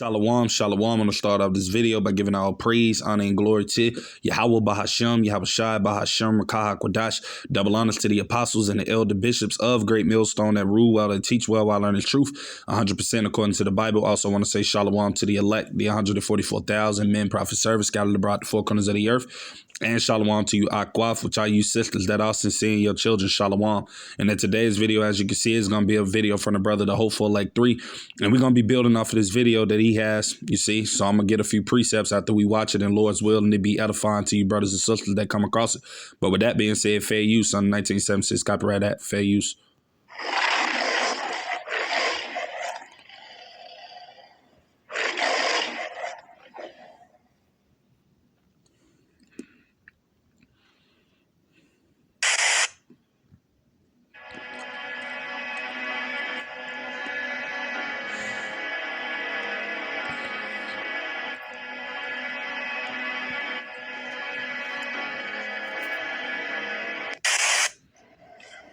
Shalom, shalom. I'm going to start off this video by giving all praise, honor, and glory to Yahweh Bahashem, Yahweh Shai Bahashem, Rakah HaKodash. Double honors to the apostles and the elder bishops of Great Millstone that rule well and teach well while learning truth, 100% according to the Bible. Also want to say shalom to the elect, the 144,000 men, prophet service, scattered abroad the four corners of the earth. And shalom to you, Akwaf, which are you sisters that are sincere in your children, shalom. And in today's video, as you can see, is going to be a video from the brother, the Hopeful Elect 3. And we're going to be building off of this video that he has, you see. So I'm going to get a few precepts after we watch it in Lord's will, and it be edifying to you brothers and sisters that come across it. But with that being said, fair use on 1976 Copyright Act, fair use.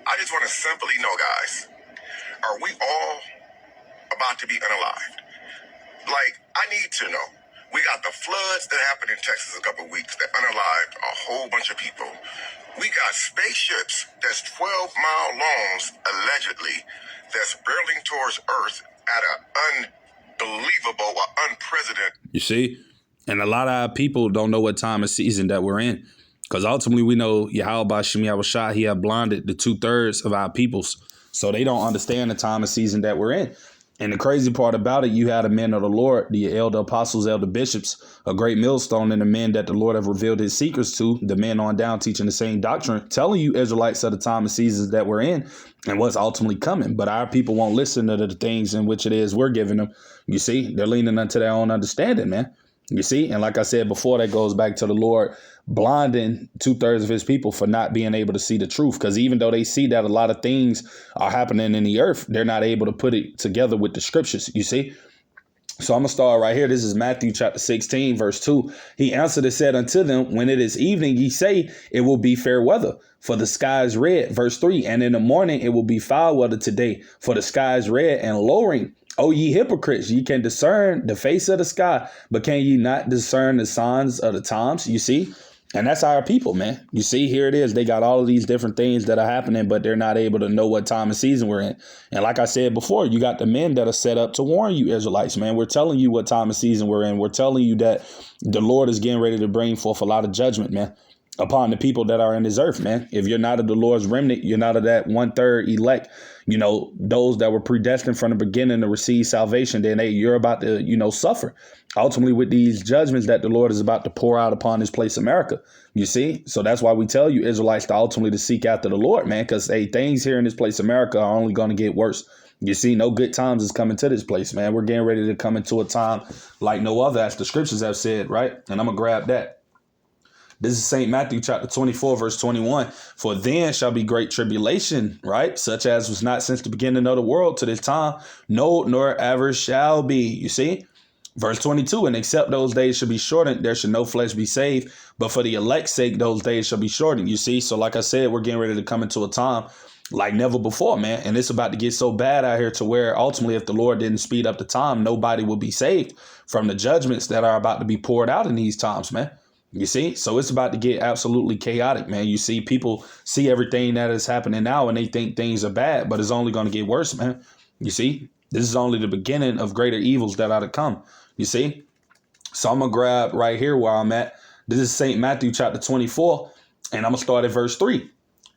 I just want to simply know, guys, are we all about to be unalived? Like, I need to know. We got the floods that happened in Texas a couple of weeks that unalived a whole bunch of people. We got spaceships that's 12-mile longs, allegedly, that's barreling towards Earth at an unbelievable or unprecedented. You see? And a lot of our people don't know what time of season that we're in. Because ultimately we know Yahweh Bashem Yahweh Shai, he have blinded the 2/3 of our peoples. So they don't understand the time of season that we're in. And the crazy part about it, you had the men of the Lord, the elder apostles, elder bishops, a great millstone, and the men that the Lord have revealed his secrets to, the men on down teaching the same doctrine, telling you Israelites of the time of seasons that we're in and what's ultimately coming. But our people won't listen to the things in which it is we're giving them. You see, they're leaning unto their own understanding, man. You see, and like I said before, that goes back to the Lord blinding 2/3 of his people for not being able to see the truth. Because even though they see that a lot of things are happening in the earth, they're not able to put it together with the scriptures, you see. So I'm going to start right here. This is Matthew chapter 16, verse 2. He answered and said unto them, when it is evening, ye say, it will be fair weather, for the sky is red. Verse 3, and in the morning it will be foul weather today, for the sky is red and lowering. O ye hypocrites, ye can discern the face of the sky, but can ye not discern the signs of the times? You see? And that's our people, man. You see, here it is. They got all of these different things that are happening, but they're not able to know what time of season we're in. And like I said before, you got the men that are set up to warn you Israelites, man. We're telling you what time of season we're in. We're telling you that the Lord is getting ready to bring forth a lot of judgment, man, upon the people that are in this earth, man. If you're not of the Lord's remnant, you're not of that 1/3 elect, you know, those that were predestined from the beginning to receive salvation, then you're about to, you know, suffer ultimately with these judgments that the Lord is about to pour out upon this place, America. You see? So that's why we tell you Israelites to ultimately to seek after the Lord, man, because things here in this place, America, are only going to get worse. You see, no good times is coming to this place, man. We're getting ready to come into a time like no other, as the scriptures have said, right? And I'm going to grab that. This is St. Matthew chapter 24, verse 21. For then shall be great tribulation, right? Such as was not since the beginning of the world to this time, no, nor ever shall be. You see? Verse 22, and except those days shall be shortened, there shall no flesh be saved. But for the elect's sake, those days shall be shortened. You see? So like I said, we're getting ready to come into a time like never before, man. And it's about to get so bad out here to where ultimately, if the Lord didn't speed up the time, nobody will be saved from the judgments that are about to be poured out in these times, man. You see, so it's about to get absolutely chaotic, man. You see, people see everything that is happening now and they think things are bad, but it's only going to get worse, man. You see, this is only the beginning of greater evils that are to come. You see, so I'm going to grab right here where I'm at. This is St. Matthew chapter 24, and I'm going to start at verse 3.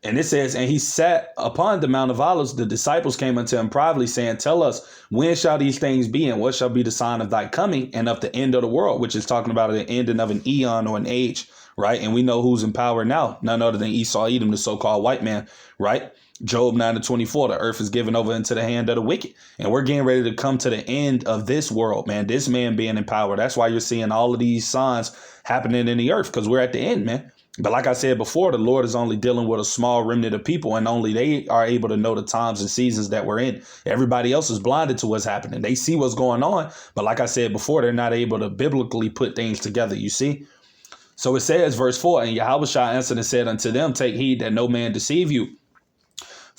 And it says, and he sat upon the Mount of Olives. The disciples came unto him privately, saying, tell us, when shall these things be, and what shall be the sign of thy coming and of the end of the world, which is talking about the ending of an eon or an age, right? And we know who's in power now, none other than Esau, Edom, the so-called white man, right? Job 9:24, the earth is given over into the hand of the wicked. And we're getting ready to come to the end of this world, man, this man being in power. That's why you're seeing all of these signs happening in the earth, because we're at the end, man. But like I said before, the Lord is only dealing with a small remnant of people, and only they are able to know the times and seasons that we're in. Everybody else is blinded to what's happening. They see what's going on. But like I said before, they're not able to biblically put things together, you see. So it says, verse 4, and Yahweh Shai answered and said unto them, take heed that no man deceive you.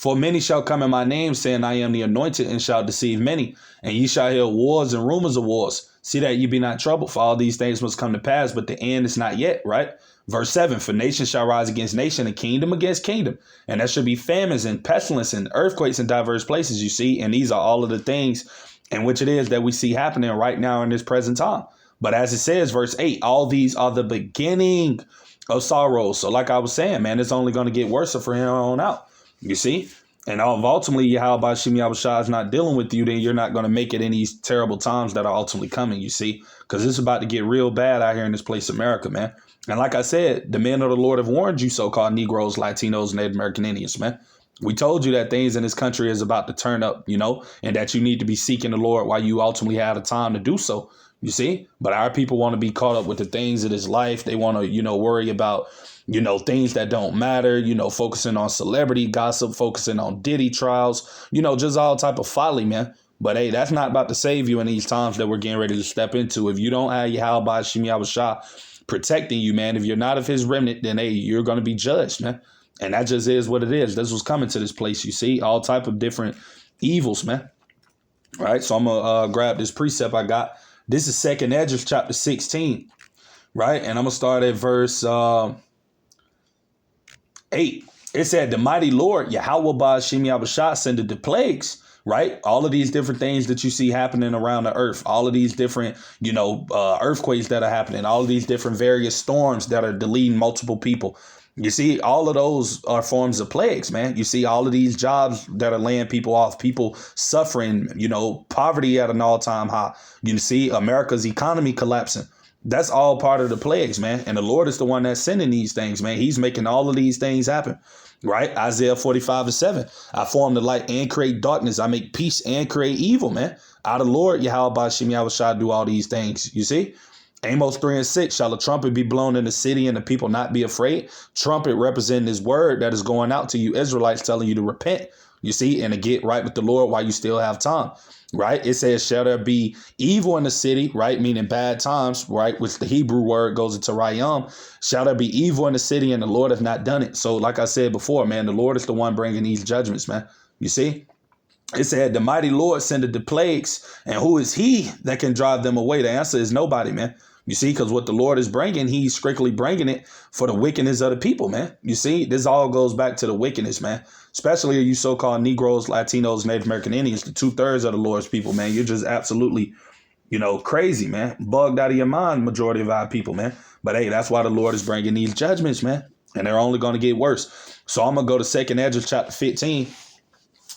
For many shall come in my name, saying, I am the anointed, and shall deceive many. And ye shall hear wars and rumors of wars. See that ye be not troubled, for all these things must come to pass, but the end is not yet, right? Verse 7, for nation shall rise against nation, and kingdom against kingdom. And there shall be famines and pestilence and earthquakes in diverse places, you see. And these are all of the things in which it is that we see happening right now in this present time. But as it says, verse 8, all these are the beginning of sorrows. So like I was saying, man, it's only going to get worse from here on out. You see? And ultimately, Yahweh Hashem Yahushua is not dealing with you, then you're not going to make it in these terrible times that are ultimately coming, you see? Because it's about to get real bad out here in this place, America, man. And like I said, the men of the Lord have warned you, so-called Negroes, Latinos, Native American Indians, man. We told you that things in this country is about to turn up, you know, and that you need to be seeking the Lord while you ultimately have the time to do so, you see? But our people want to be caught up with the things of this life. They want to, you know, worry about, you know, things that don't matter, you know, focusing on celebrity gossip, focusing on Diddy trials, you know, just all type of folly, man. But hey, that's not about to save you in these times that we're getting ready to step into. If you don't have Yahweh Hashem Yahushua protecting you, man, if you're not of his remnant, then hey, you're going to be judged, man. And that just is what it is. This was coming to this place, you see, all type of different evils, man. All right, so I'm going to grab this precept I got. This is 2nd Esdras chapter 16, right? And I'm going to start at verse 8. It said, the mighty Lord, Yahweh Hashem Yahushua, sendeth the plagues, right? All of these different things that you see happening around the earth, all of these different, you know, earthquakes that are happening, all of these different various storms that are deleting multiple people. You see, all of those are forms of plagues, man. You see all of these jobs that are laying people off, people suffering, you know, poverty at an all-time high. You see America's economy collapsing. That's all part of the plagues, man. And the Lord is the one that's sending these things, man. He's making all of these things happen, right? Isaiah 45:7. I form the light and create darkness. I make peace and create evil, man. Out of the Lord, Yahweh Hashem Yahushua do all these things, you see? Amos 3:6, shall a trumpet be blown in the city and the people not be afraid? Trumpet representing his word that is going out to you Israelites, telling you to repent, you see, and to get right with the Lord while you still have time, right? It says, shall there be evil in the city, right? Meaning bad times, right? Which the Hebrew word goes into rayam. Shall there be evil in the city and the Lord has not done it? So like I said before, man, the Lord is the one bringing these judgments, man. You see? It said, the mighty Lord sendeth the plagues, and who is he that can drive them away? The answer is nobody, man. You see, because what the Lord is bringing, he's strictly bringing it for the wickedness of the people, man. You see, this all goes back to the wickedness, man. Especially you so-called Negroes, Latinos, Native American Indians, the 2/3 of the Lord's people, man. You're just absolutely, you know, crazy, man. Bugged out of your mind, majority of our people, man. But hey, that's why the Lord is bringing these judgments, man. And they're only going to get worse. So I'm going to go to 2nd Esdras chapter 15.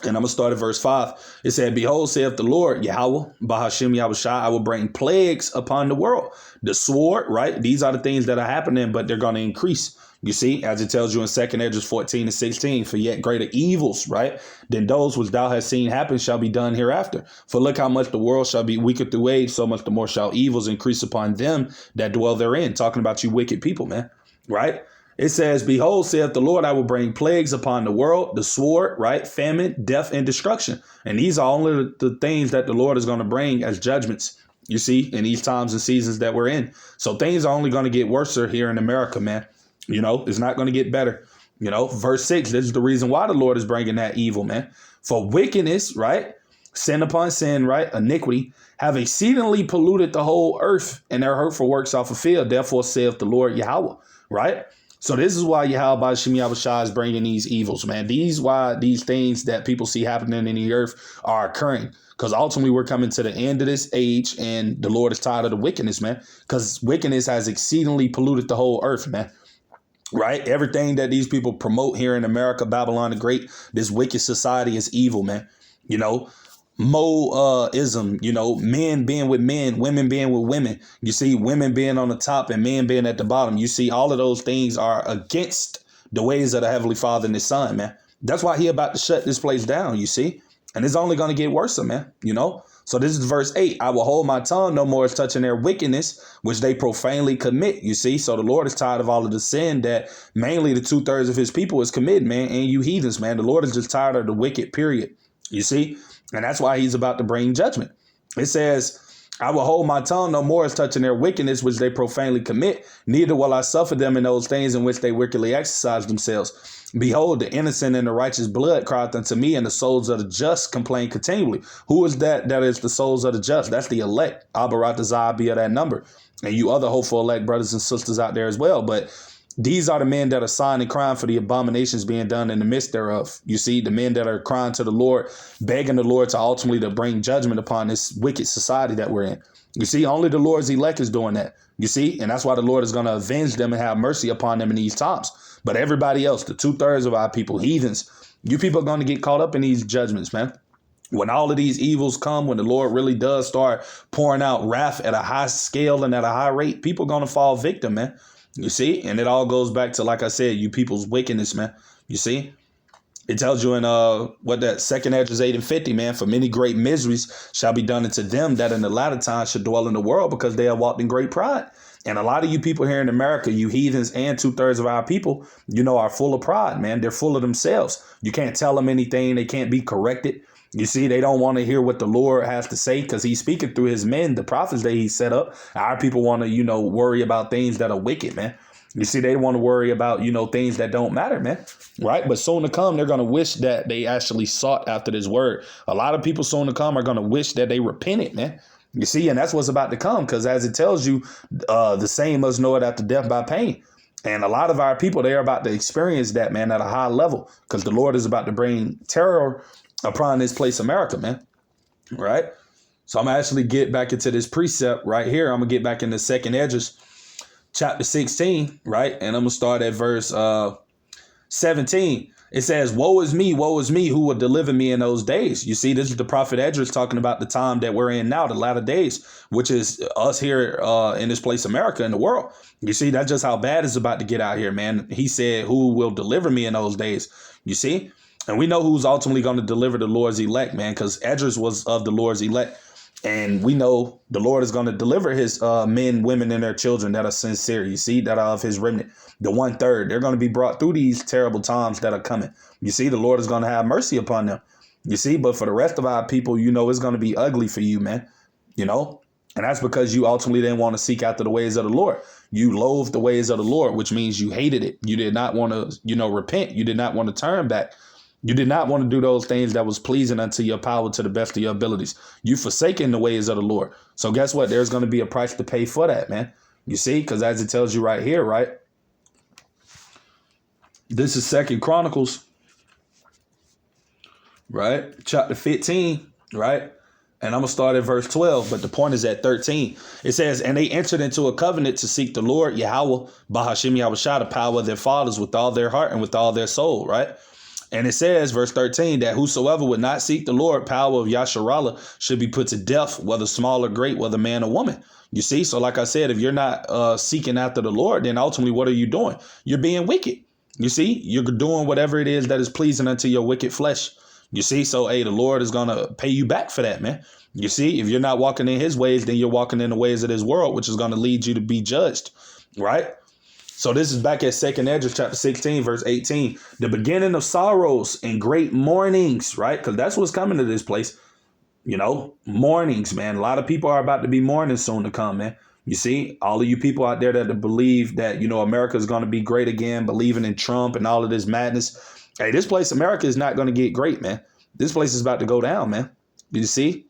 And I'm going to start at verse 5. It said, behold, saith the Lord, Yahweh, Bahashem Yahushua, I will bring plagues upon the world. The sword, right? These are the things that are happening, but they're going to increase. You see, as it tells you in 2nd Esdras 14:16, for yet greater evils, right, than those which thou hast seen happen shall be done hereafter. For look how much the world shall be weaker through age, so much the more shall evils increase upon them that dwell therein. Talking about you wicked people, man, right? It says, behold, saith the Lord, I will bring plagues upon the world, the sword, right? Famine, death, and destruction. And these are only the things that the Lord is going to bring as judgments, you see, in these times and seasons that we're in. So things are only going to get worse here in America, man. You know, it's not going to get better. You know, verse 6, this is the reason why the Lord is bringing that evil, man. For wickedness, right? Sin upon sin, right? Iniquity have exceedingly polluted the whole earth, and their hurtful works are fulfilled. Therefore saith the Lord Yahweh, right? So this is why Yahweh Hashem Yahushua is bringing these evils, man. Why these things that people see happening in the earth are occurring. Because ultimately we're coming to the end of this age, and the Lord is tired of the wickedness, man. Because wickedness has exceedingly polluted the whole earth, man. Right? Everything that these people promote here in America, Babylon the Great, this wicked society is evil, man. You know, Moism, you know, men being with men, women being with women. You see women being on the top and men being at the bottom. You see all of those things are against the ways of the Heavenly Father and His Son, man. That's why He about to shut this place down, you see. And it's only going to get worse, man, you know. So this is verse 8. I will hold my tongue no more as touching their wickedness, which they profanely commit, you see. So the Lord is tired of all of the sin that mainly the 2/3 of His people is committing, man. And you heathens, man. The Lord is just tired of the wicked, period. You see. And that's why He's about to bring judgment. It says, I will hold my tongue no more as touching their wickedness, which they profanely commit. Neither will I suffer them in those things in which they wickedly exercise themselves. Behold, the innocent and the righteous blood crieth unto me, and the souls of the just complain continually. Who is that? That is the souls of the just. That's the elect. Abarat be of that number. And you other hopeful elect brothers and sisters out there as well. But these are the men that are sighing and crying for the abominations being done in the midst thereof. You see, the men that are crying to the Lord, begging the Lord to ultimately to bring judgment upon this wicked society that we're in. You see, only the Lord's elect is doing that. You see, and that's why the Lord is going to avenge them and have mercy upon them in these times. But everybody else, the 2/3 of our people, heathens, you people are going to get caught up in these judgments, man. When all of these evils come, when the Lord really does start pouring out wrath at a high scale and at a high rate, people are going to fall victim, man. You see, and it all goes back to, like I said, you people's wickedness, man. You see, it tells you in what that 2 Esdras 8:50, man, for many great miseries shall be done unto them that in the latter time should dwell in the world, because they have walked in great pride. And a lot of you people here in America, you heathens and 2/3 of our people, are full of pride, man. They're full of themselves. You can't tell them anything. They can't be corrected. You see, they don't want to hear what the Lord has to say because he's speaking through his men, the prophets that he set up. Our people want to, worry about things that are wicked, man. You see, they want to worry about, things that don't matter, man. Right. But soon to come, they're going to wish that they actually sought after this word. A lot of people soon to come are going to wish that they repented, man. You see, and that's what's about to come, because as it tells you, the same must know it after death by pain. And a lot of our people, they are about to experience that, man, at a high level, because the Lord is about to bring terror upon this place, America, man. Right. So I'm going to actually get back into this precept right here. I'm going to get back into 2 Esdras chapter 16. Right. And I'm going to start at verse 17. It says, woe is me, who will deliver me in those days? You see, this is the prophet Esdras talking about the time that we're in now, the latter days, which is us here in this place, America, in the world. You see, that's just how bad it's about to get out here, man. He said, who will deliver me in those days? You see, and we know who's ultimately going to deliver the Lord's elect, man, because Esdras was of the Lord's elect. And we know the Lord is going to deliver his men, women, and their children that are sincere. You see, that are of his remnant, the 1/3. They're going to be brought through these terrible times that are coming. You see, the Lord is going to have mercy upon them. You see, but for the rest of our people, it's going to be ugly for you, man. And that's because you ultimately didn't want to seek after the ways of the Lord. You loathed the ways of the Lord, which means you hated it. You did not want to, repent. You did not want to turn back. You did not want to do those things that was pleasing unto your power to the best of your abilities. You forsaken the ways of the Lord. So guess what? There's going to be a price to pay for that, man. You see, because as it tells you right here, right? This is 2 Chronicles, right? Chapter 15, right? And I'm going to start at verse 12, but the point is at 13. It says, and they entered into a covenant to seek the Lord, Yahweh, Bahashim Yahushua, the power of their fathers with all their heart and with all their soul, right? And it says, verse 13, that whosoever would not seek the Lord, power of Yasharallah, should be put to death, whether small or great, whether man or woman. You see, so like I said, if you're not seeking after the Lord, then ultimately what are you doing? You're being wicked. You see, you're doing whatever it is that is pleasing unto your wicked flesh. You see, so, hey, the Lord is going to pay you back for that, man. You see, if you're not walking in his ways, then you're walking in the ways of this world, which is going to lead you to be judged, right? So this is back at 2 Esdras chapter 16, verse 18, the beginning of sorrows and great mournings, right? Because that's what's coming to this place, mournings, man. A lot of people are about to be mourning soon to come, man. You see, all of you people out there that believe that, America is going to be great again, believing in Trump and all of this madness. Hey, this place, America, is not going to get great, man. This place is about to go down, man. You see,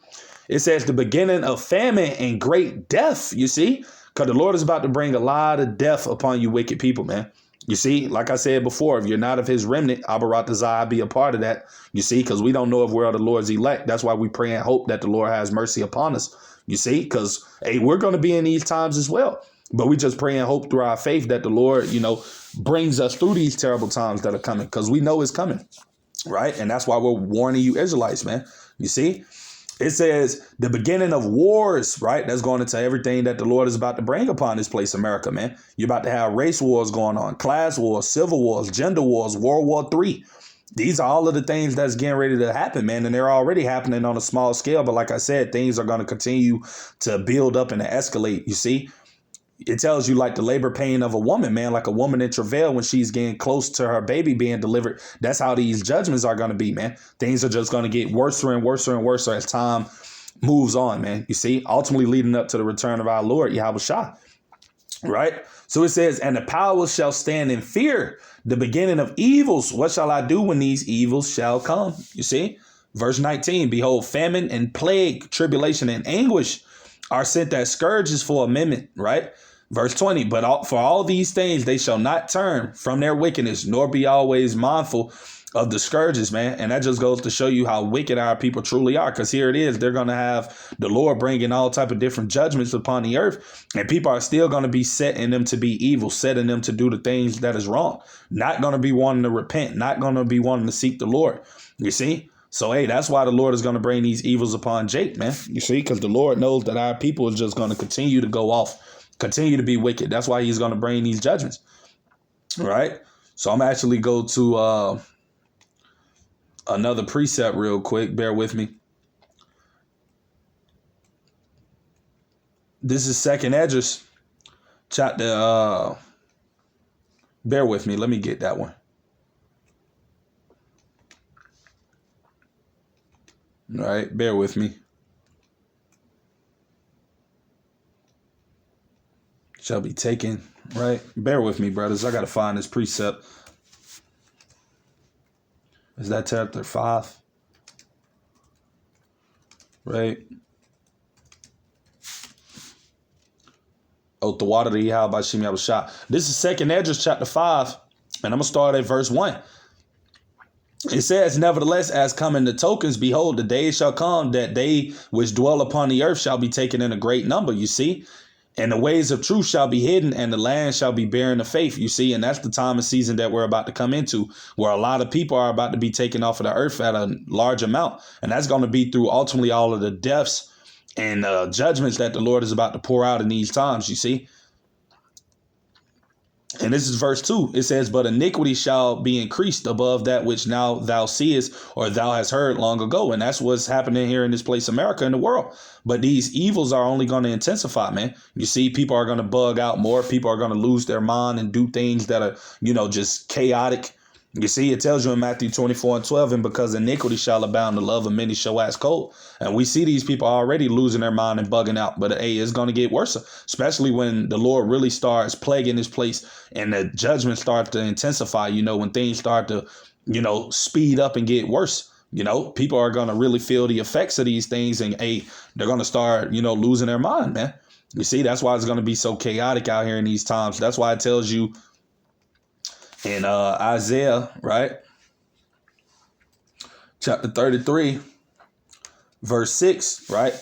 it says the beginning of famine and great death, you see. Because the Lord is about to bring a lot of death upon you wicked people, man. You see, like I said before, if you're not of his remnant, Abarat be a part of that. You see, because we don't know if we're the Lord's elect. That's why we pray and hope that the Lord has mercy upon us. You see, because, hey, we're going to be in these times as well. But we just pray and hope through our faith that the Lord, brings us through these terrible times that are coming, because we know it's coming. Right. And that's why we're warning you Israelites, man. You see. It says the beginning of wars, right? That's going into everything that the Lord is about to bring upon this place, America, man. You're about to have race wars going on, class wars, civil wars, gender wars, World War III. These are all of the things that's getting ready to happen, man. And they're already happening on a small scale. But like I said, things are going to continue to build up and to escalate. You see, it tells you like the labor pain of a woman, man, like a woman in travail when she's getting close to her baby being delivered. That's how these judgments are going to be, man. Things are just going to get worse and worse and worse as time moves on, man. You see, ultimately leading up to the return of our Lord, Yahweh Shah. Right? So it says, and the powers shall stand in fear, the beginning of evils. What shall I do when these evils shall come? You see? Verse 19, behold, famine and plague, tribulation and anguish are sent as scourges for amendment, right? Verse 20, but for all these things they shall not turn from their wickedness, nor be always mindful of the scourges, man. And that just goes to show you how wicked our people truly are. Because here it is, they're going to have the Lord bringing all type of different judgments upon the earth. And people are still going to be setting them to be evil, setting them to do the things that is wrong. Not going to be wanting to repent, not going to be wanting to seek the Lord. You see? So, hey, that's why the Lord is going to bring these evils upon Jake, man. You see, because the Lord knows that our people is just going to continue to go off, continue to be wicked. That's why he's going to bring these judgments. All right. So I'm actually go to another precept real quick. Bear with me. This is 2nd Esdras chapter. Bear with me. Let me get that one. All right, bear with me. Shall be taken, right? Bear with me, brothers. I got to find this precept. Is that chapter 5? Right? Oh, the water that he had by Shimi Abashah. This is 2nd Esdras chapter 5, and I'm going to start at verse 1. It says, nevertheless, as coming the tokens, behold, the days shall come that they which dwell upon the earth shall be taken in a great number, you see. And the ways of truth shall be hidden, and the land shall be barren of faith, you see. And that's the time and season that we're about to come into, where a lot of people are about to be taken off of the earth at a large amount. And that's going to be through ultimately all of the deaths and judgments that the Lord is about to pour out in these times, you see. And this is verse 2. It says, but iniquity shall be increased above that which now thou seest or thou hast heard long ago. And that's what's happening here in this place, America, in the world. But these evils are only going to intensify, man. You see, people are going to bug out more. People are going to lose their mind and do things that are, just chaotic. You see, it tells you in Matthew 24:12, and because iniquity shall abound, the love of many shall wax cold. And we see these people already losing their mind and bugging out. But hey, it's going to get worse, especially when the Lord really starts plaguing this place and the judgments start to intensify, when things start to, speed up and get worse. People are going to really feel the effects of these things, and hey, they're going to start, losing their mind, man. You see, that's why it's going to be so chaotic out here in these times. That's why it tells you in Isaiah, right? Chapter 33, verse 6, right?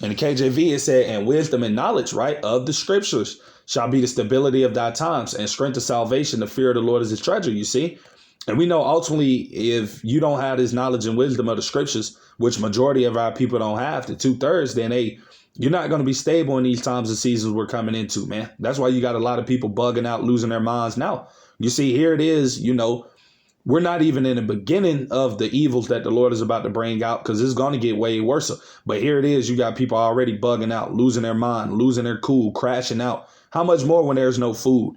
In the KJV, it said, and wisdom and knowledge, right, of the scriptures shall be the stability of thy times, and strength of salvation. The fear of the Lord is his treasure, you see? And we know ultimately, if you don't have this knowledge and wisdom of the scriptures, which majority of our people don't have, the 2/3, then you're not going to be stable in these times and seasons we're coming into, man. That's why you got a lot of people bugging out, losing their minds now. You see, here it is, we're not even in the beginning of the evils that the Lord is about to bring out, because it's going to get way worse. But here it is, you got people already bugging out, losing their mind, losing their cool, crashing out. How much more when there's no food?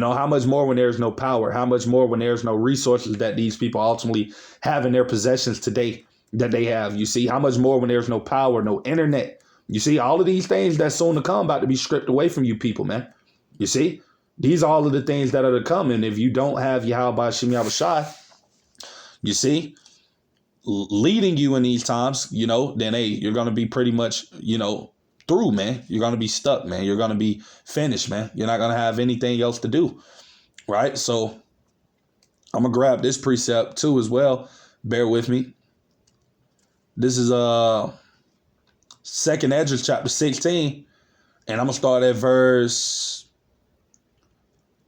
How much more when there's no power? How much more when there's no resources that these people ultimately have in their possessions today that they have? You see, how much more when there's no power, no internet? You see, all of these things that's soon to come about to be stripped away from you people, man. You see? These are all of the things that are to come. And if you don't have Yahweh Shem Yahushai, you see, leading you in these times, then, hey, you're going to be pretty much, through, man. You're going to be stuck, man. You're going to be finished, man. You're not going to have anything else to do. Right. So I'm going to grab this precept, too, as well. Bear with me. This is 2nd Esdras chapter 16. And I'm going to start at verse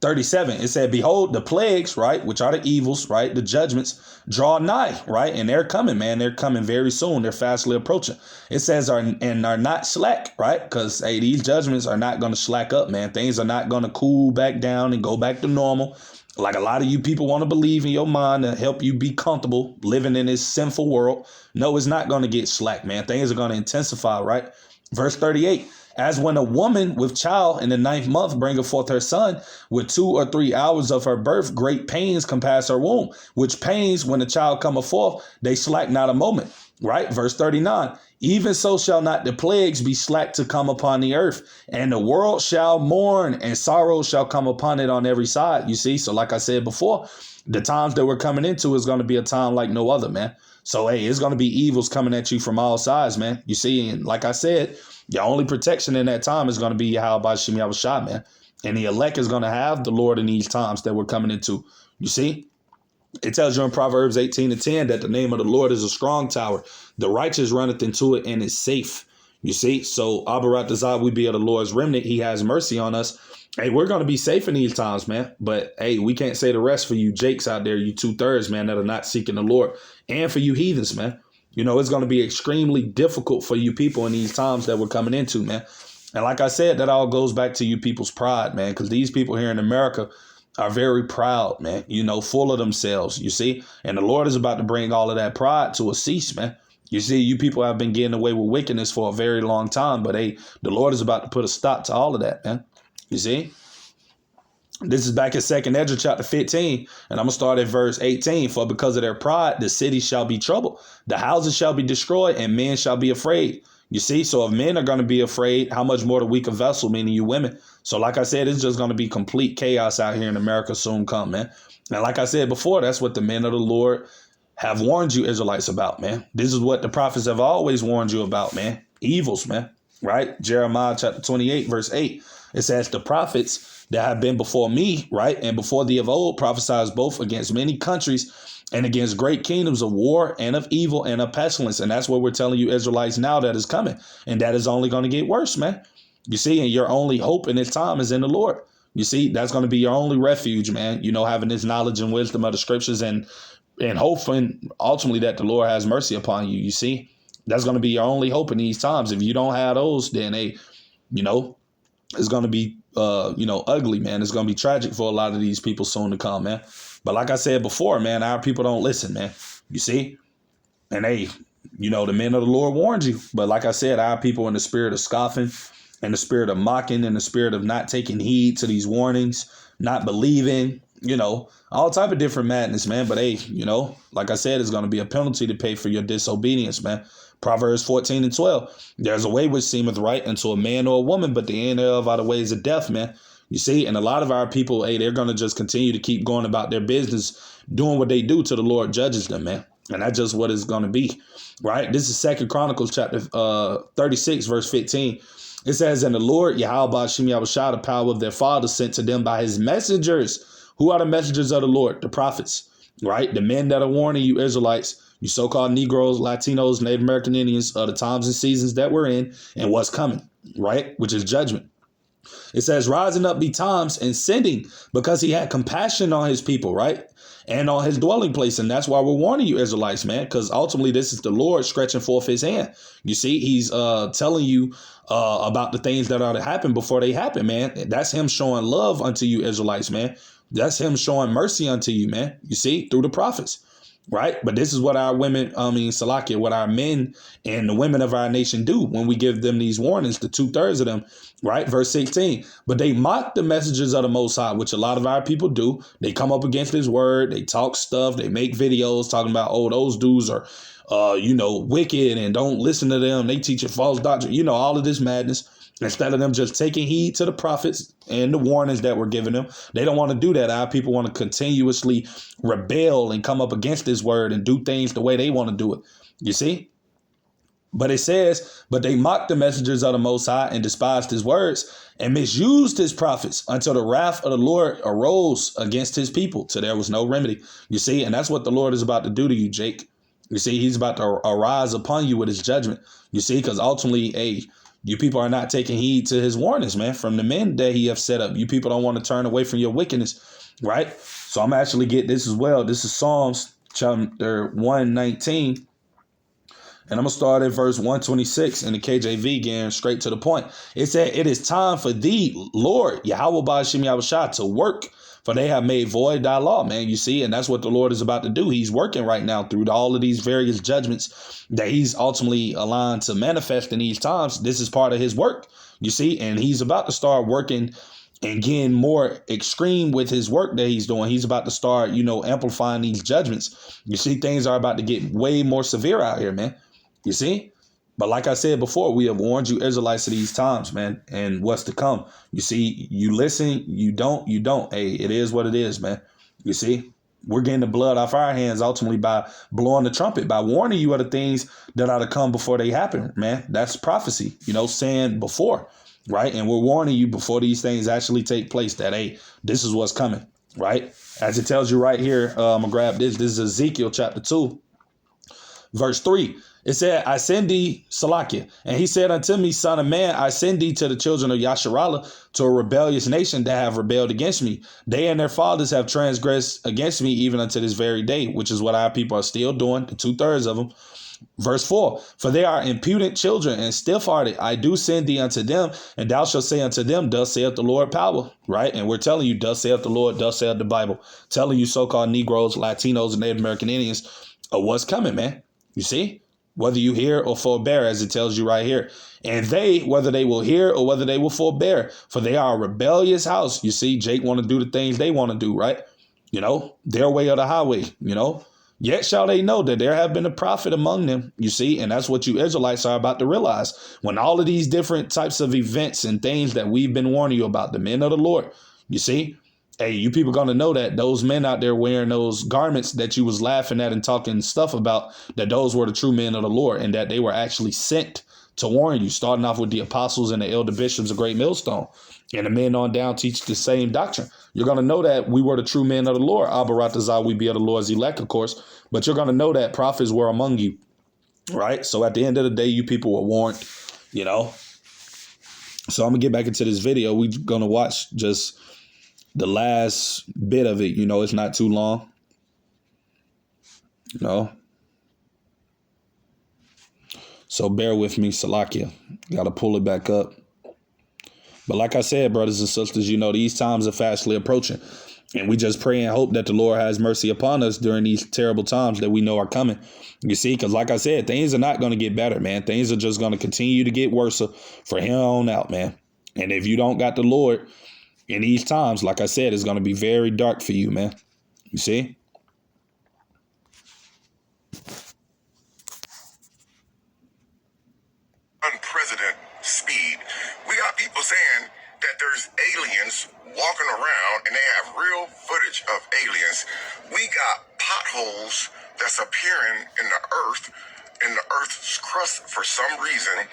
37. It said, behold, the plagues, right, which are the evils, right, the judgments draw nigh, right, and they're coming, man. They're coming very soon. They're fastly approaching. It says, are not slack, right, because, hey, these judgments are not going to slack up, man. Things are not going to cool back down and go back to normal, like a lot of you people want to believe in your mind to help you be comfortable living in this sinful world. No, it's not going to get slack, man. Things are going to intensify, right? Verse 38. As when a woman with child in the 9th month bringeth forth her son, with 2 or 3 hours of her birth, great pains compass her womb, which pains when the child cometh forth, they slack not a moment. Right? Verse 39. Even so shall not the plagues be slack to come upon the earth, and the world shall mourn, and sorrow shall come upon it on every side. You see? So like I said before, the times that we're coming into is going to be a time like no other, man. So, hey, it's going to be evils coming at you from all sides, man. You see? And like I said, your only protection in that time is going to be Yahweh Ba'Shem Yahushua, man. And the elect is going to have the Lord in these times that we're coming into. You see? It tells you in Proverbs 18:10 that the name of the Lord is a strong tower. The righteous runneth into it and is safe. You see? So, Abarat Dazah, we be of the Lord's remnant. He has mercy on us. Hey, we're going to be safe in these times, man. But, hey, we can't say the rest for you Jakes out there, you 2/3, man, that are not seeking the Lord. And for you heathens, man. You know, it's going to be extremely difficult for you people in these times that we're coming into, man. And like I said, that all goes back to you people's pride, man, because these people here in America are very proud, man, you know, full of themselves, you see. And the Lord is about to bring all of that pride to a cease, man. You see, you people have been getting away with wickedness for a very long time, but hey, the Lord is about to put a stop to all of that, man. You see? This is back in 2nd Ezra chapter 15, and I'm going to start at verse 18. For because of their pride, the city shall be troubled, the houses shall be destroyed, and men shall be afraid. You see, so if men are going to be afraid, how much more the weaker vessel, meaning you women? So like I said, it's just going to be complete chaos out here in America soon come, man. And like I said before, that's what the men of the Lord have warned you Israelites about, man. This is what the prophets have always warned you about, man. Evils, man. Right? Jeremiah chapter 28, verse 8. It says the prophets that have been before me, right, and before thee of old, prophesies both against many countries and against great kingdoms of war and of evil and of pestilence. And that's what we're telling you Israelites now that is coming. And that is only going to get worse, man. You see, and your only hope in this time is in the Lord. You see, that's going to be your only refuge, man. You know, having this knowledge and wisdom of the scriptures and hoping ultimately that the Lord has mercy upon you. You see, that's going to be your only hope in these times. If you don't have those, then, hey, you know, it's going to be, ugly, man. It's going to be tragic for a lot of these people soon to come, man. But like I said before, man, our people don't listen, man. You see? And hey, you know, the men of the Lord warned you. But like I said, our people in the spirit of scoffing and the spirit of mocking and the spirit of not taking heed to these warnings, not believing, you know, all type of different madness, man. But hey, you know, like I said, it's going to be a penalty to pay for your disobedience, man. Proverbs 14:12. There's a way which seemeth right unto a man or a woman, but the end thereof are the ways of death, man. You see, and a lot of our people, hey, they're going to just continue to keep going about their business, doing what they do till the Lord judges them, man. And that's just what it's going to be, right? This is 2 Chronicles chapter 36, verse 15. It says, and the Lord, Yahweh Ba'Shem Yahushua, the power of their fathers, sent to them by his messengers. Who are the messengers of the Lord? The prophets, right? The men that are warning you Israelites, you so-called Negroes, Latinos, Native American Indians, of the times and seasons that we're in and what's coming, right? Which is judgment. It says, rising up betimes and sending, because he had compassion on his people, right? And on his dwelling place. And that's why we're warning you Israelites, man, because ultimately this is the Lord stretching forth his hand. You see, he's telling you about the things that are to happen before they happen, man. That's him showing love unto you Israelites, man. That's him showing mercy unto you, man. You see, through the prophets. Right. But this is what our women, Salakia, what our men and the women of our nation do when we give them these warnings, the 2/3 of them. Right. Verse 16. But they mock the messages of the Most High, which a lot of our people do. They come up against his word. They talk stuff. They make videos talking about, oh, those dudes are, wicked and don't listen to them. They teach a false doctrine. You know, all of this madness. Instead of them just taking heed to the prophets and the warnings that were given them, they don't want to do that. Our people want to continuously rebel and come up against this word and do things the way they want to do it. You see? But it says, but they mocked the messengers of the Most High and despised his words and misused his prophets until the wrath of the Lord arose against his people till there was no remedy. You see? And that's what the Lord is about to do to you, Jake. You see, he's about to arise upon you with his judgment. You see, because ultimately, you people are not taking heed to his warnings, man, from the men that he have set up. You people don't want to turn away from your wickedness, right? So I'm actually get this as well. This is Psalms chapter 119. And I'm going to start at verse 126 in the KJV, getting straight to the point. It said, it is time for thee, Lord, Yahweh Ba'Shem Yahushua, to work, for they have made void thy law, man. You see, and that's what the Lord is about to do. He's working right now through all of these various judgments that he's ultimately aligned to manifest in these times. This is part of his work. You see, and he's about to start working and getting more extreme with his work that he's doing. He's about to start, amplifying these judgments. You see, things are about to get way more severe out here, man. You see? But like I said before, we have warned you Israelites of these times, man, and what's to come. You see, you listen, you don't. Hey, it is what it is, man. You see? We're getting the blood off our hands ultimately by blowing the trumpet, by warning you of the things that are to come before they happen, man. That's prophecy, saying before. Right. And we're warning you before these things actually take place that, hey, this is what's coming. Right. As it tells you right here, I'm going to grab this. This is Ezekiel chapter 2, verse 3. It said, I send thee, Salakia. And he said unto me, Son of man, I send thee to the children of Yasharallah, to a rebellious nation that have rebelled against me. They and their fathers have transgressed against me even unto this very day, which is what our people are still doing, the 2/3 of them. Verse 4, for they are impudent children and stiff-hearted. I do send thee unto them, and thou shalt say unto them, thus saith the Lord power. Right? And we're telling you, thus saith the Lord, thus saith the Bible. Telling you so-called Negroes, Latinos, and Native American Indians of what's coming, man. You see? Whether you hear or forbear, as it tells you right here. And they, whether they will hear or whether they will forbear, for they are a rebellious house. You see, Jake want to do the things they want to do, right? Their way or the highway, Yet shall they know that there have been a prophet among them, you see, and that's what you Israelites are about to realize. When all of these different types of events and things that we've been warning you about, the men of the Lord, you see, hey, you people going to know that those men out there wearing those garments that you was laughing at and talking stuff about, that those were the true men of the Lord and that they were actually sent to warn you, starting off with the apostles and the elder bishops of Great Millstone. And the men on down teach the same doctrine. You're going to know that we were the true men of the Lord. Abaratazah, we be of the Lord's elect, of course. But you're going to know that prophets were among you. Right? So at the end of the day, you people were warned, So I'm going to get back into this video. We're going to watch just the last bit of it. It's not too long. So bear with me, Salakia. Got to pull it back up. But like I said, brothers and sisters, these times are fastly approaching. And we just pray and hope that the Lord has mercy upon us during these terrible times that we know are coming. You see, because like I said, things are not going to get better, man. Things are just going to continue to get worse for here on out, man. And if you don't got the Lord in these times, like I said, it's going to be very dark for you, man. You see? Unprecedented speed. We got people saying that there's aliens walking around and they have real footage of aliens. We got potholes that's appearing in the earth's crust for some reason.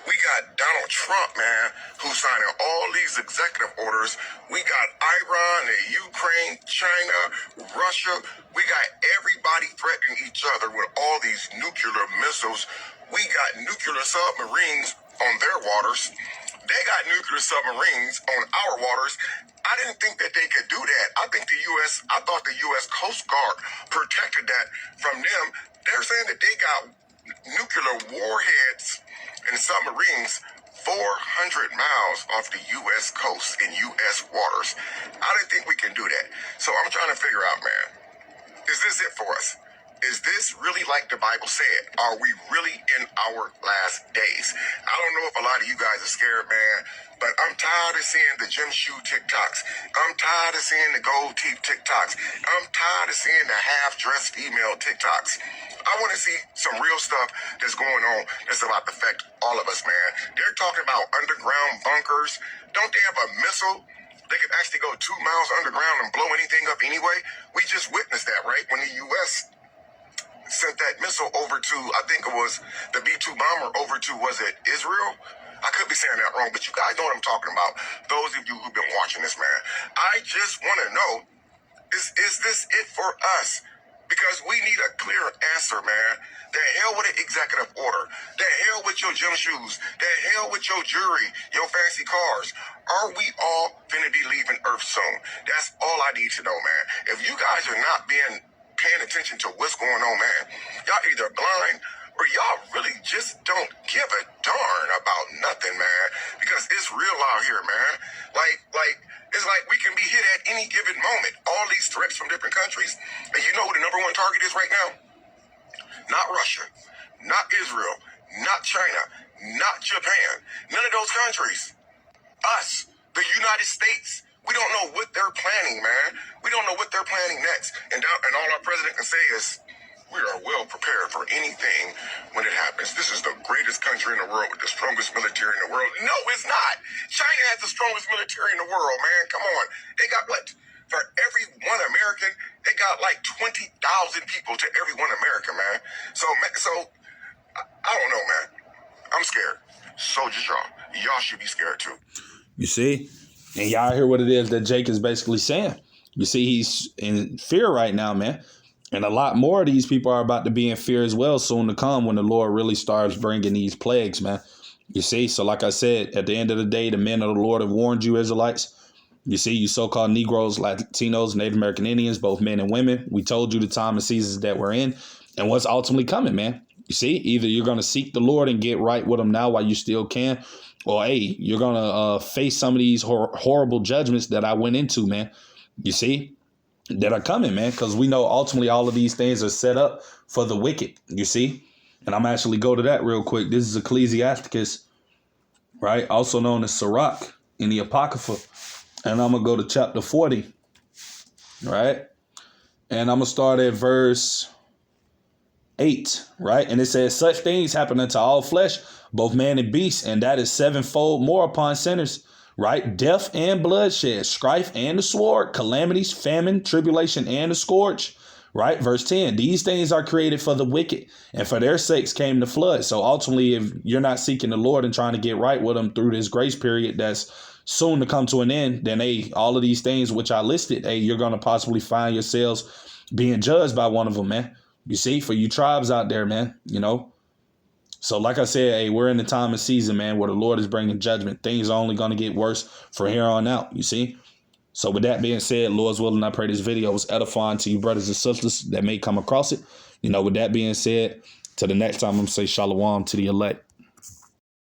We got Donald Trump, man, who's signing all these executive orders. We got Iran and Ukraine, China, Russia. We got everybody threatening each other with all these nuclear missiles. We got nuclear submarines on their waters. They got nuclear submarines on our waters. I didn't think that they could do that. I thought the U.S. Coast Guard protected that from them. They're saying that they got nuclear warheads and submarines 400 miles off the U.S. coast in U.S. waters. I didn't think we can do that. So I'm trying to figure out, man, is this it for us? Is this really like the Bible said? Are we really in our last days? I don't know if a lot of you guys are scared, man, but I'm tired of seeing the gym shoe TikToks. I'm tired of seeing the gold teeth TikToks. I'm tired of seeing the half-dressed female TikToks. I want to see some real stuff that's going on that's about to affect all of us, man. They're talking about underground bunkers. Don't they have a missile? They could actually go 2 miles underground and blow anything up anyway. We just witnessed that, right? When the U.S. sent that missile over to, I think it was the B-2 bomber over to, was it Israel? I could be saying that wrong, but you guys know what I'm talking about. Those of you who've been watching this, man. I just want to know, is this it for us? Because we need a clear answer, man. The hell with an executive order. The hell with your gym shoes. The hell with your jewelry, your fancy cars. Are we all finna be leaving Earth soon? That's all I need to know, man. If you guys are not paying attention to what's going on, man, y'all either blind or y'all really just don't give a darn about nothing, man. Because it's real out here, man. It's like we can be hit at any given moment. All these threats from different countries. And you know who the number one target is right now? Not Russia, not Israel, not China. not Japan. None of those countries. Us, the United States. We don't know what they're planning, man. We don't know what they're planning next. And all our president can say is, we are well prepared for anything when it happens. This is the greatest country in the world with the strongest military in the world. No, it's not. China has the strongest military in the world, man. Come on. They got what? For every one American, they got like 20,000 people to every one American, man. So I don't know, man. I'm scared. So just y'all. Y'all should be scared too. You see? And y'all hear what it is that Jake is basically saying. You see, he's in fear right now, man. And a lot more of these people are about to be in fear as well soon to come when the Lord really starts bringing these plagues, man. You see? So like I said, at the end of the day, the men of the Lord have warned you, Israelites. You see, you so-called Negroes, Latinos, Native American Indians, both men and women. We told you the time and seasons that we're in and what's ultimately coming, man. You see, either you're going to seek the Lord and get right with him now while you still can, or, hey, you're going to face some of these horrible judgments that I went into, man. You see? That are coming, man, because we know ultimately all of these things are set up for the wicked, you see? And I'm actually go to that real quick. This is Ecclesiasticus, right? Also known as Sirach in the Apocrypha. And I'm going to go to chapter 40, right? And I'm going to start at verse 8, right? And it says, such things happen unto all flesh, both man and beast, and that is sevenfold more upon sinners. Right? Death and bloodshed, strife and the sword, calamities, famine, tribulation and the scourge. Right? Verse 10, these things are created for the wicked, and for their sakes came the flood. So ultimately, if you're not seeking the Lord and trying to get right with him through this grace period that's soon to come to an end, then, hey, all of these things which I listed, hey, you're going to possibly find yourselves being judged by one of them, man. You see, for you tribes out there, man, you know. So like I said, hey, we're in the time and season, man, where the Lord is bringing judgment. Things are only going to get worse from here on out, you see. So with that being said, Lord's willing, I pray this video was edifying to you brothers and sisters that may come across it. You know, with that being said, till the next time, I'm going to say shalom to the elect.